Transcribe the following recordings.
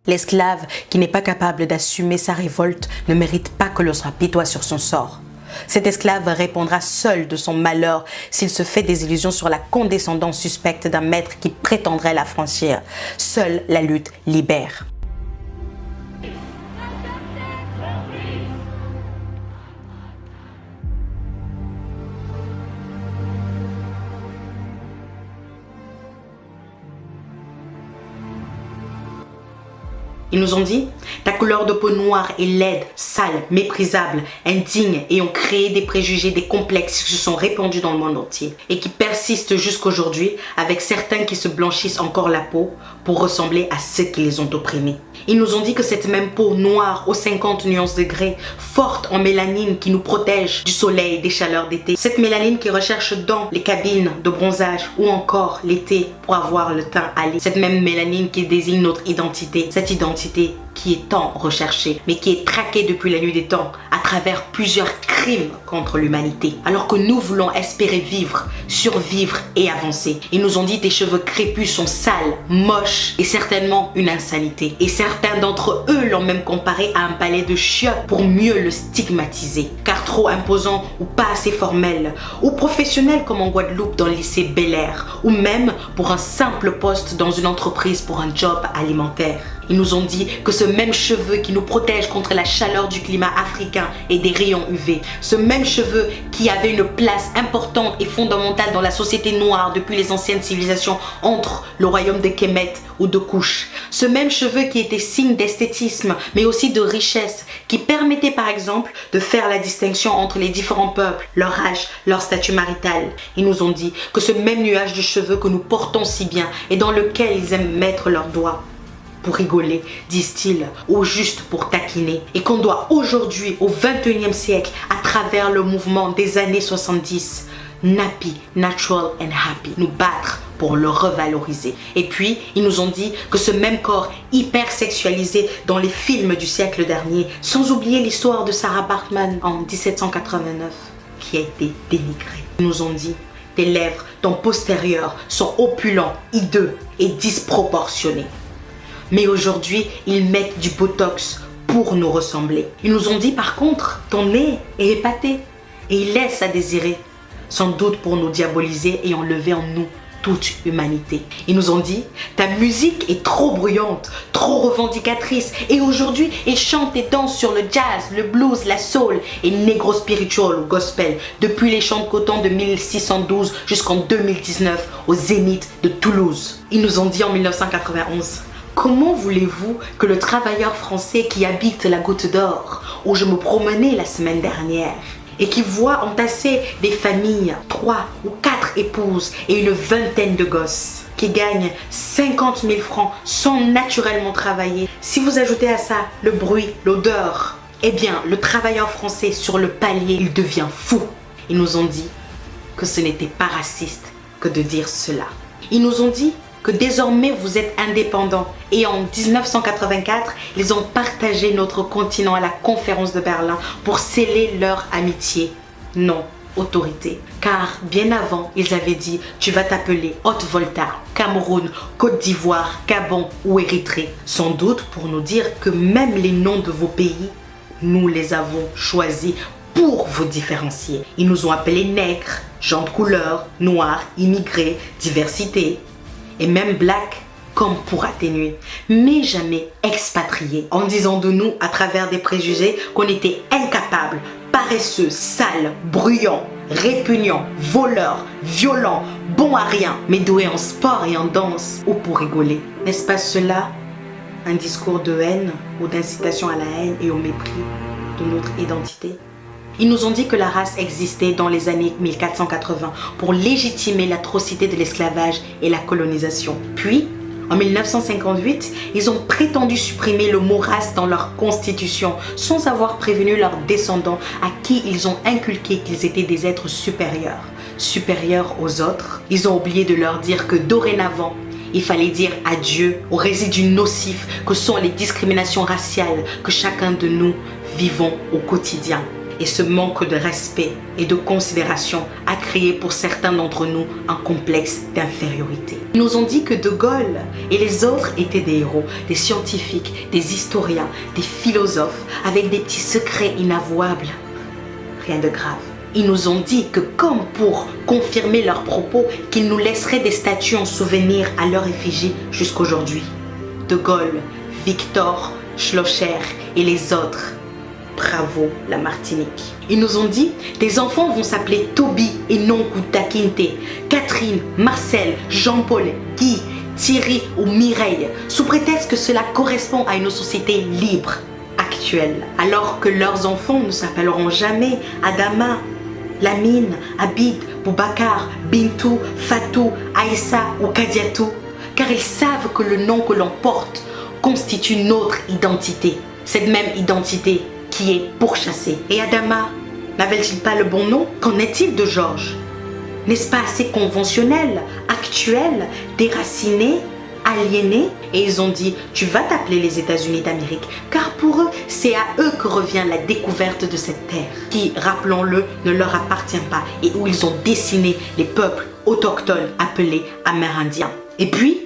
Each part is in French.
L'esclave qui n'est pas capable d'assumer sa révolte ne mérite pas que l'on s'apitoie sur son sort. Cet esclave répondra seul de son malheur s'il se fait des illusions sur la condescendance suspecte d'un maître qui prétendrait l'affranchir. Seule la lutte libère. Ils nous ont dit, ta couleur de peau noire est laide, sale, méprisable, indigne et ont créé des préjugés, des complexes qui se sont répandus dans le monde entier et qui persistent jusqu'aujourd'hui avec certains qui se blanchissent encore la peau pour ressembler à ceux qui les ont opprimés. Ils nous ont dit que cette même peau noire aux 50 nuances degrés, forte en mélanine qui nous protège du soleil, des chaleurs d'été, cette mélanine qui recherche dans les cabines de bronzage ou encore l'été pour avoir le teint hâli, cette même mélanine qui désigne notre identité, cette identité qui est tant recherchée, mais qui est traquée depuis la nuit des temps à travers plusieurs crimes contre l'humanité. Alors que nous voulons espérer vivre, survivre et avancer. Ils nous ont dit tes cheveux crépus sont sales, moches et certainement une insanité. Et certains d'entre eux l'ont même comparé à un palais de chiottes pour mieux le stigmatiser. Car trop imposant ou pas assez formel, ou professionnel comme en Guadeloupe dans le lycée Bel Air, ou même pour un simple poste dans une entreprise pour un job alimentaire. Ils nous ont dit que ce même cheveu qui nous protège contre la chaleur du climat africain et des rayons UV, ce même cheveu qui avait une place importante et fondamentale dans la société noire depuis les anciennes civilisations entre le royaume de Kemet ou de Couche, ce même cheveu qui était signe d'esthétisme mais aussi de richesse, qui permettait par exemple de faire la distinction entre les différents peuples, leur âge, leur statut marital. Ils nous ont dit que ce même nuage de cheveux que nous portons si bien et dans lequel ils aiment mettre leurs doigts, pour rigoler, disent-ils, ou juste pour taquiner. Et qu'on doit aujourd'hui, au 21e siècle, à travers le mouvement des années 70, Nappy, Natural and Happy, nous battre pour le revaloriser. Et puis, ils nous ont dit que ce même corps hyper sexualisé dans les films du siècle dernier, sans oublier l'histoire de Sarah Baartman en 1789, qui a été dénigrée. Ils nous ont dit, tes lèvres, ton postérieur sont opulents, hideux et disproportionnés. Mais aujourd'hui, ils mettent du botox pour nous ressembler. Ils nous ont dit par contre, ton nez est épaté et il laisse à désirer. Sans doute pour nous diaboliser et enlever en nous toute humanité. Ils nous ont dit, ta musique est trop bruyante, trop revendicatrice et aujourd'hui, ils chantent et dansent sur le jazz, le blues, la soul et négro spiritual ou gospel depuis les champs de coton de 1612 jusqu'en 2019 au Zénith de Toulouse. Ils nous ont dit en 1991, comment voulez-vous que le travailleur français qui habite la Goutte d'Or, où je me promenais la semaine dernière, et qui voit entasser des familles, 3 ou 4 épouses et une vingtaine de gosses, qui gagnent 50 000 francs sans naturellement travailler, si vous ajoutez à ça le bruit, l'odeur, eh bien le travailleur français sur le palier, il devient fou. Ils nous ont dit que ce n'était pas raciste que de dire cela. Ils nous ont dit que désormais vous êtes indépendants. Et en 1984, ils ont partagé notre continent à la conférence de Berlin pour sceller leur amitié. Non, autorité. Car bien avant, ils avaient dit, tu vas t'appeler Haute-Volta, Cameroun, Côte d'Ivoire, Gabon ou Érythrée. Sans doute pour nous dire que même les noms de vos pays, nous les avons choisis pour vous différencier. Ils nous ont appelés nègres, gens de couleur, noirs, immigrés, diversité. Et même black comme pour atténuer, mais jamais expatriés, en disant de nous à travers des préjugés qu'on était incapables, paresseux, sales, bruyants, répugnants, voleurs, violents, bons à rien, mais doués en sport et en danse ou pour rigoler. N'est-ce pas cela un discours de haine ou d'incitation à la haine et au mépris de notre identité? Ils nous ont dit que la race existait dans les années 1480 pour légitimer l'atrocité de l'esclavage et la colonisation. Puis, en 1958, ils ont prétendu supprimer le mot race dans leur constitution sans avoir prévenu leurs descendants à qui ils ont inculqué qu'ils étaient des êtres supérieurs. Supérieurs aux autres, ils ont oublié de leur dire que dorénavant, il fallait dire adieu aux résidus nocifs que sont les discriminations raciales que chacun de nous vivons au quotidien. Et ce manque de respect et de considération a créé pour certains d'entre nous un complexe d'infériorité. Ils nous ont dit que De Gaulle et les autres étaient des héros, des scientifiques, des historiens, des philosophes avec des petits secrets inavouables. Rien de grave. Ils nous ont dit que comme pour confirmer leurs propos, qu'ils nous laisseraient des statues en souvenir à leur effigie jusqu'aujourd'hui. De Gaulle, Victor, Schlosser et les autres. Bravo la Martinique. Ils nous ont dit des enfants vont s'appeler Toby et non Kinte, Catherine, Marcel, Jean-Paul, Guy, Thierry ou Mireille, sous prétexte que cela correspond à une société libre, actuelle. Alors que leurs enfants ne s'appelleront jamais Adama, Lamine, Abid, Boubacar, Bintou, Fatou, Aïssa ou Kadiatou, car ils savent que le nom que l'on porte constitue notre identité. Cette même identité qui est pourchassée. Et Adama, n'avait-il pas le bon nom? Qu'en est-il de Georges? N'est-ce pas assez conventionnel, actuel, déraciné, aliéné? Et ils ont dit, tu vas t'appeler les États-Unis d'Amérique, car pour eux, c'est à eux que revient la découverte de cette terre, qui, rappelons-le, ne leur appartient pas, et où ils ont dessiné les peuples autochtones appelés Amérindiens. Et puis,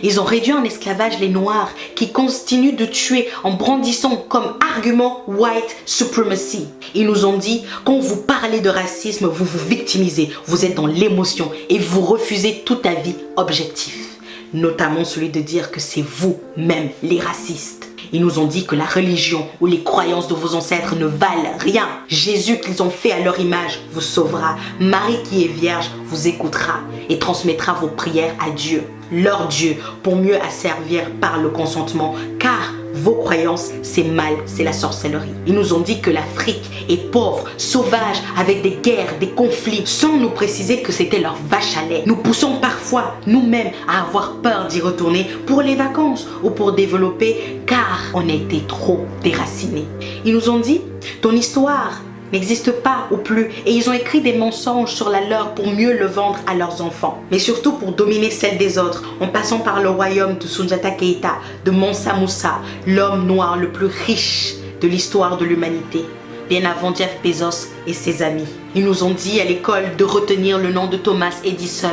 ils ont réduit en esclavage les Noirs qui continuent de tuer en brandissant comme argument white supremacy. Ils nous ont dit, quand vous parlez de racisme, vous vous victimisez, vous êtes dans l'émotion et vous refusez tout avis objectif. Notamment celui de dire que c'est vous-même les racistes. Ils nous ont dit que la religion ou les croyances de vos ancêtres ne valent rien. Jésus qu'ils ont fait à leur image vous sauvera. Marie qui est vierge vous écoutera et transmettra vos prières à Dieu, leur Dieu, pour mieux asservir par le consentement, car vos croyances, c'est mal, c'est la sorcellerie. Ils nous ont dit que l'Afrique est pauvre, sauvage, avec des guerres, des conflits, sans nous préciser que c'était leur vache à lait. Nous poussons parfois nous-mêmes à avoir peur d'y retourner pour les vacances ou pour développer, car on a été trop déracinés. Ils nous ont dit, ton histoire n'existe pas ou plus, et ils ont écrit des mensonges sur la leur pour mieux le vendre à leurs enfants, mais surtout pour dominer celle des autres, en passant par le royaume de Soundiata Keïta, de Mansa Moussa, l'homme noir le plus riche de l'histoire de l'humanité, bien avant Jeff Bezos et ses amis. Ils nous ont dit à l'école de retenir le nom de Thomas Edison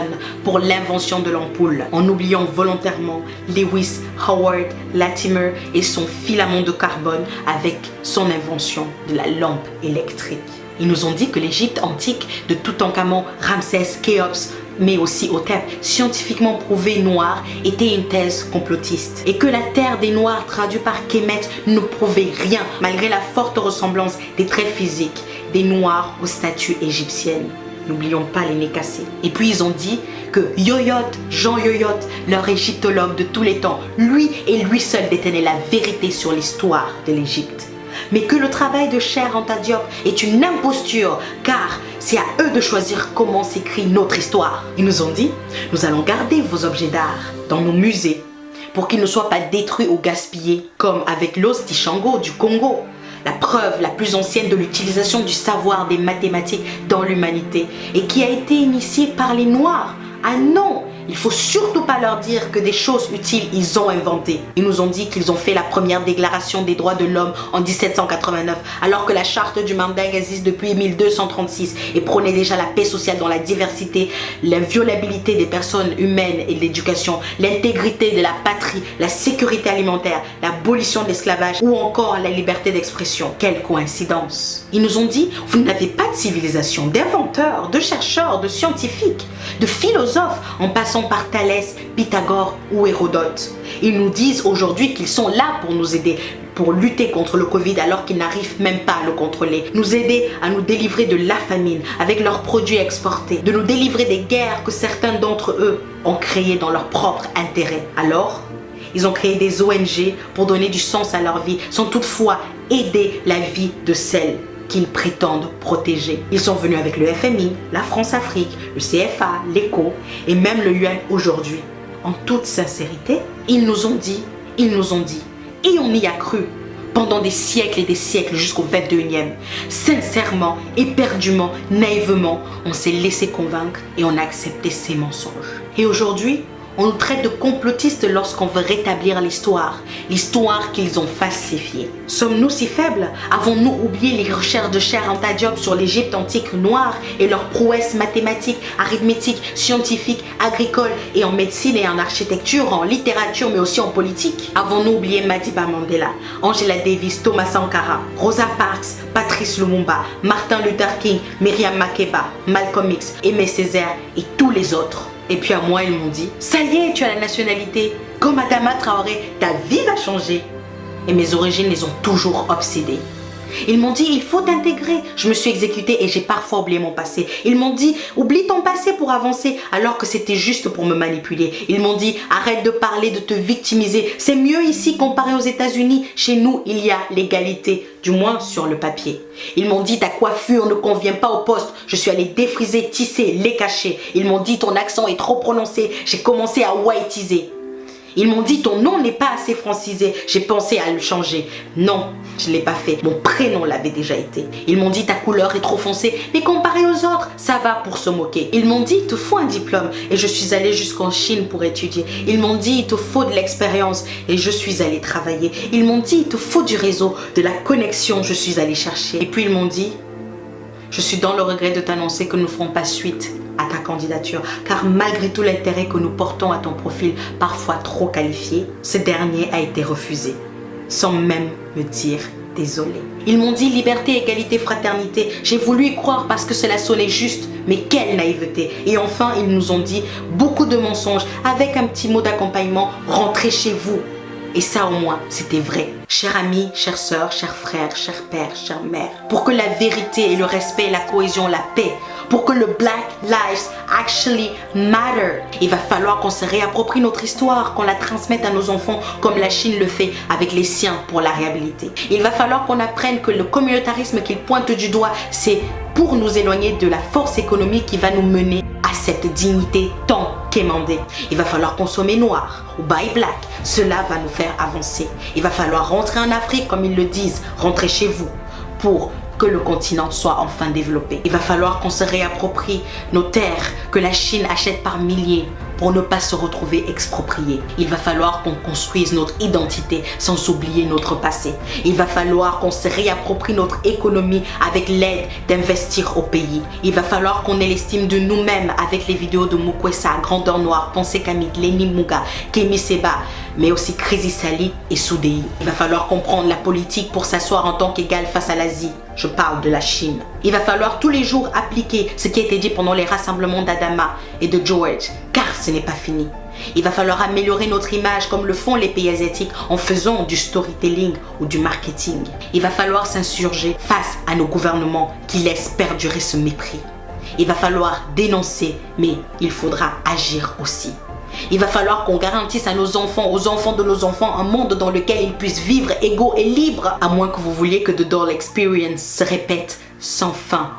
pour l'invention de l'ampoule, en oubliant volontairement Lewis Howard Latimer et son filament de carbone avec son invention de la lampe électrique. Ils nous ont dit que l'Égypte antique de Toutankhamon, Ramsès, Khéops, mais aussi Hotep, scientifiquement prouvé noir, était une thèse complotiste. Et que la terre des Noirs, traduit par Kemet, ne prouvait rien, malgré la forte ressemblance des traits physiques des Noirs aux statues égyptiennes. N'oublions pas les nez cassés. Et puis ils ont dit que Yoyot, Jean Yoyot, leur égyptologue de tous les temps, lui et lui seul détenait la vérité sur l'histoire de l'Égypte. Mais que le travail de Cheikh Anta Diop est une imposture, car c'est à eux de choisir comment s'écrit notre histoire. Ils nous ont dit, nous allons garder vos objets d'art dans nos musées pour qu'ils ne soient pas détruits ou gaspillés, comme avec l'os d'Ishango du Congo, la preuve la plus ancienne de l'utilisation du savoir des mathématiques dans l'humanité et qui a été initiée par les Noirs. Ah non! Il faut surtout pas leur dire que des choses utiles ils ont inventé. Ils nous ont dit qu'ils ont fait la première déclaration des droits de l'homme en 1789, alors que la charte du Mandingue existe depuis 1236 et prônait déjà la paix sociale dans la diversité, l'inviolabilité des personnes humaines et l'éducation, l'intégrité de la patrie, la sécurité alimentaire, l'abolition de l'esclavage ou encore la liberté d'expression. Quelle coïncidence! Ils nous ont dit, vous n'avez pas de civilisation, d'inventeurs, de chercheurs, de scientifiques, de philosophes, en passant par Thalès, Pythagore ou Hérodote. Ils nous disent aujourd'hui qu'ils sont là pour nous aider, pour lutter contre le Covid alors qu'ils n'arrivent même pas à le contrôler. Nous aider à nous délivrer de la famine avec leurs produits exportés, de nous délivrer des guerres que certains d'entre eux ont créées dans leur propre intérêt. Alors, ils ont créé des ONG pour donner du sens à leur vie, sans toutefois aider la vie de celles qu'ils prétendent protéger. Ils sont venus avec le FMI, la France-Afrique, le CFA, l'ECO et même le UN aujourd'hui. En toute sincérité, ils nous ont dit, et on y a cru pendant des siècles et des siècles jusqu'au 21e. Sincèrement, éperdument, naïvement, on s'est laissé convaincre et on a accepté ces mensonges. Et aujourd'hui, On nous traite de complotistes lorsqu'on veut rétablir l'histoire qu'ils ont falsifiée. Sommes-nous si faibles? Avons-nous oublié les recherches de Cheikh Diop sur l'Égypte antique noire et leurs prouesses mathématiques, arithmétiques, scientifiques, agricoles et en médecine et en architecture, en littérature mais aussi en politique? Avons-nous oublié Madiba Mandela, Angela Davis, Thomas Sankara, Rosa Parks, Patrice Lumumba, Martin Luther King, Myriam Makeba, Malcolm X, Aimé Césaire et tous les autres? Et puis à moi, ils m'ont dit, ça y est, tu as la nationalité. Comme Adama Traoré, ta vie va changer. Et mes origines les ont toujours obsédées. Ils m'ont dit, il faut t'intégrer. Je me suis exécutée et j'ai parfois oublié mon passé. Ils m'ont dit, oublie ton passé pour avancer, alors que c'était juste pour me manipuler. Ils m'ont dit, arrête de parler, de te victimiser. C'est mieux ici comparé aux États-Unis. Chez nous, il y a l'égalité, du moins sur le papier. Ils m'ont dit, ta coiffure ne convient pas au poste. Je suis allée défriser, tisser, les cacher. Ils m'ont dit, ton accent est trop prononcé. J'ai commencé à whiteiser. Ils m'ont dit, ton nom n'est pas assez francisé. J'ai pensé à le changer. Non, je ne l'ai pas fait. Mon prénom l'avait déjà été. Ils m'ont dit, ta couleur est trop foncée. Mais comparé aux autres, ça va, pour se moquer. Ils m'ont dit, il te faut un diplôme. Et je suis allée jusqu'en Chine pour étudier. Ils m'ont dit, il te faut de l'expérience. Et je suis allée travailler. Ils m'ont dit, il te faut du réseau, de la connexion. Je suis allée chercher. Et puis ils m'ont dit, je suis dans le regret de t'annoncer que nous ne ferons pas suite à ta candidature, car malgré tout l'intérêt que nous portons à ton profil, parfois trop qualifié, ce dernier a été refusé, sans même me dire désolé. Ils m'ont dit liberté, égalité, fraternité. J'ai voulu y croire parce que cela sonnait juste, mais quelle naïveté. Et enfin, ils nous ont dit beaucoup de mensonges, avec un petit mot d'accompagnement, rentrez chez vous. Et ça au moins, c'était vrai. Chers amis, chères sœurs, chers frères, chers pères, chères mères, pour que la vérité et le respect, la cohésion, la paix, pour que le Black Lives actually matter, il va falloir qu'on se réapproprie notre histoire, qu'on la transmette à nos enfants comme la Chine le fait avec les siens pour la réhabiliter. Il va falloir qu'on apprenne que le communautarisme qu'il pointe du doigt, c'est pour nous éloigner de la force économique qui va nous mener à cette dignité tant quémandée. Il va falloir consommer noir ou buy black. Cela va nous faire avancer. Il va falloir rentrer en Afrique comme ils le disent, rentrer chez vous pour que le continent soit enfin développé. Il va falloir qu'on se réapproprie nos terres que la Chine achète par milliers pour ne pas se retrouver expropriés. Il va falloir qu'on construise notre identité sans oublier notre passé. Il va falloir qu'on se réapproprie notre économie avec l'aide d'investir au pays. Il va falloir qu'on ait l'estime de nous-mêmes avec les vidéos de Mukwesa, Grandeur Noire, Pensée Kamit, Lenny Muga, Kemi Seba, mais aussi Crazy Sally et Soudei. Il va falloir comprendre la politique pour s'asseoir en tant qu'égal face à l'Asie. Je parle de la Chine. Il va falloir tous les jours appliquer ce qui a été dit pendant les rassemblements d'Adama et de George, car ce n'est pas fini. Il va falloir améliorer notre image comme le font les pays asiatiques en faisant du storytelling ou du marketing. Il va falloir s'insurger face à nos gouvernements qui laissent perdurer ce mépris. Il va falloir dénoncer, mais il faudra agir aussi. Il va falloir qu'on garantisse à nos enfants, aux enfants de nos enfants, un monde dans lequel ils puissent vivre égaux et libres, à moins que vous vouliez que The Doll Experience se répète sans fin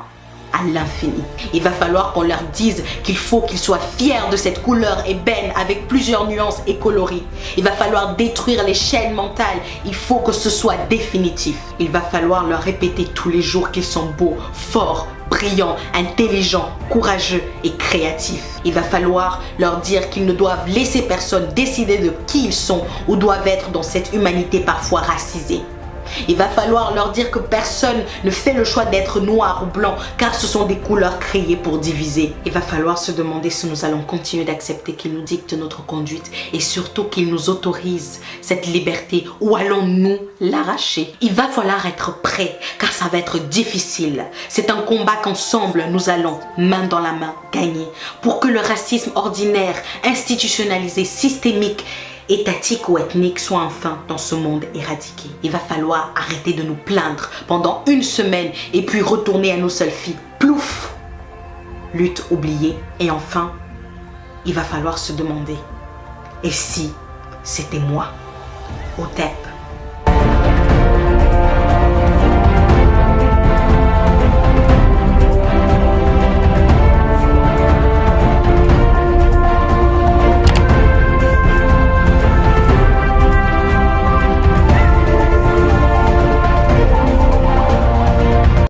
à l'infini. Il va falloir qu'on leur dise qu'il faut qu'ils soient fiers de cette couleur ébène avec plusieurs nuances et coloris. Il va falloir détruire les chaînes mentales. Il faut que ce soit définitif. Il va falloir leur répéter tous les jours qu'ils sont beaux, forts, brillants, intelligents, courageux et créatifs. Il va falloir leur dire qu'ils ne doivent laisser personne décider de qui ils sont ou doivent être dans cette humanité parfois racisée. Il va falloir leur dire que personne ne fait le choix d'être noir ou blanc car ce sont des couleurs créées pour diviser. Il va falloir se demander si nous allons continuer d'accepter qu'ils nous dictent notre conduite et surtout qu'ils nous autorisent cette liberté ou allons-nous l'arracher. Il va falloir être prêt car ça va être difficile. C'est un combat qu'ensemble nous allons, main dans la main, gagner pour que le racisme ordinaire, institutionnalisé, systémique, étatique ou ethnique soit enfin dans ce monde éradiqué. Il va falloir arrêter de nous plaindre pendant une semaine et puis retourner à nos seules filles. Plouf! Lutte oubliée. Et enfin, il va falloir se demander, et si c'était moi? Au tête.